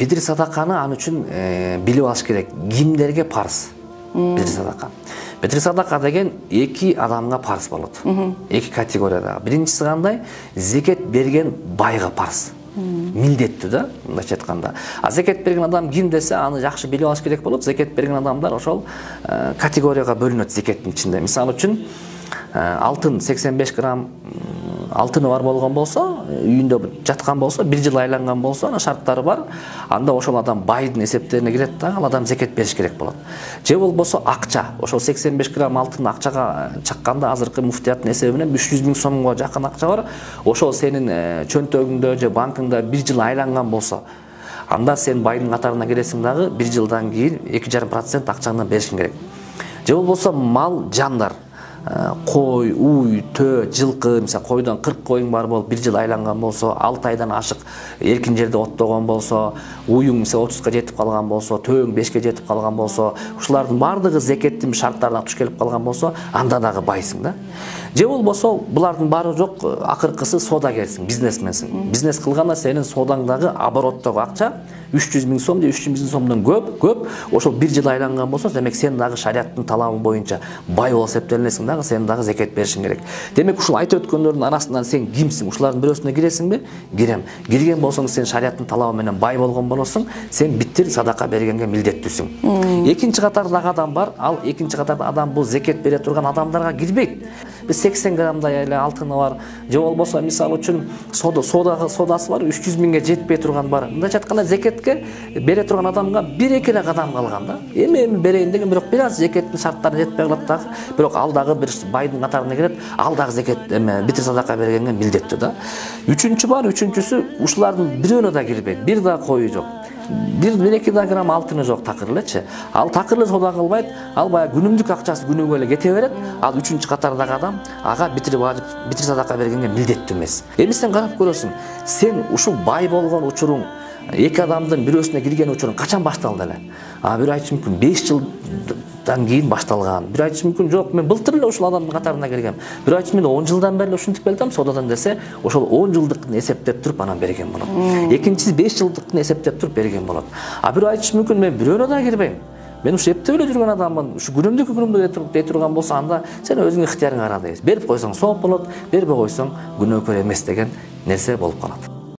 битир садаканы ан үчүн билип алыш керек. Кимдерге парыз битир садака? Битир садака деген эки адамга парыз болот. Эки категорияда. Биринчиси кандай? Зекет берген байга парыз. Милдеттүү да, мындайча айтканда. А зекет берген адам ким десе, аны жакшы билип алыш керек болот. Зекет берген адамдар ошол категорияга бөлүнөт зекеттин ичинде. Мисалы үчүн алтын 85 грамм алтыны бар болгон болсо, үйүндө жаткан болсо, 1 жыл айланган болсо, ана шарттары бар. Анда ошол адам байдын эсептерине кирет да, ал адам зекет бериш керек болот. Же болбосо акча, ошол 85 грамм алтын акчага чакканда азыркы муфтияттын эсеби менен 300 000 сомго жакын акча бар. Ошол сенин чөнтөгүңдө же банкыңда 1 жыл айланган болсо, анда сен байдын катарына киресиң дагы 1 жылдан кийин 2,5% акчаңдан беришиң керек. Же болбосо мал, жандар, кой, уй, төө, жылкы, мисалы койдон 40 коюң бар болуп 1 жыл айланган болсо, 6 айдан ашык эркин жерде оттогон болсо, уюң мисалы 30га жетип калган болсо, төөң 5ге жетип калган болсо, ушулардын бардыгы зекеттин шарттарына туш келип калган болсо, анда дагы байсың да. Же болбосо булардын баары жок, акыркысы содагерсиң, бизнесменсиң. Бизнес кылганда сенин содаңдагы обороттогу акча 300 000 сом же 300 000 сомдон көп, ошол 1 жыл айланган болсо, демек сен дагы шариаттын талабы боюнча бай болуп эсептелесиң дагы, сен дагы зекет беришиң керек. Демек ушул айтып өткөндөрдүн арасынан сен кимсиң? Ушулардын бирөөсүнө киресиңби? Кирем. Кирген болсоң сен шариаттын талабы менен бай болгон болосуң, сен биттир садака бергенге милдеттүүсүң. Экинчи катардагы адам бар, ал экинчи катардагы адам бул зекет бере турган адамдарга кирбейт. Биз 80 граммдай эле алтыны бар, же болбосо мисалы үчүн содасы бар, 300 000ге жетпей турган бар. Мындайча айтканда зекетке бере турган адамга 1-2 эле кадам калган да. Эми берейин деген, бирок бир аз зекеттин шарттары жетпей калат дагы, бирок ал дагы бир байдын катарына кирет, ал дагы зекет битир садака бергенге милдеттүү да. Үчүнчү бар, үчүнчүсү ушулардын бирөөнө да кирбейт. Бир да кою жок. 1-2 грамм алтыны жок такыр элечи. Ал такырлы сода кылбайт, ал баягы күнүмдүк акчасы күнүгө эле кете берет. Ал үчүнчү катардагы адам ага битир садака бергенге милдеттүү эмес. Эми сен карап көрөсүң, сен ушул бай болгон учуруң, эки адамдын бирөөсүнө кирген учуруң качан башталды эле? Бир айтышы мүмкүн 5 жылдан кийин башталган. Бир айтышы мүмкүн жок, мен былтыр эле ушул адамдын катарына киргем. Бир айтышы мен 10 жылдан бери ушинтип келдим содадан десе, ошол 10 жылдыкын эсептеп туруп анан берген болот. Экинчиси 5 жылдыкын эсептеп туруп берген болот. Бир айтышы мүмкүн мен бирөөнө да кирбейм. Мен ушу эптеп эле жүргөн адаммын. Ушу күнүмдүк дей турган болсо, анда сен өзүңүн ыктыярыңа кара дейсиң. Берип койсоң сооп болот, бербей койсоң күнөөкөр эмес деген нерсе болуп калат.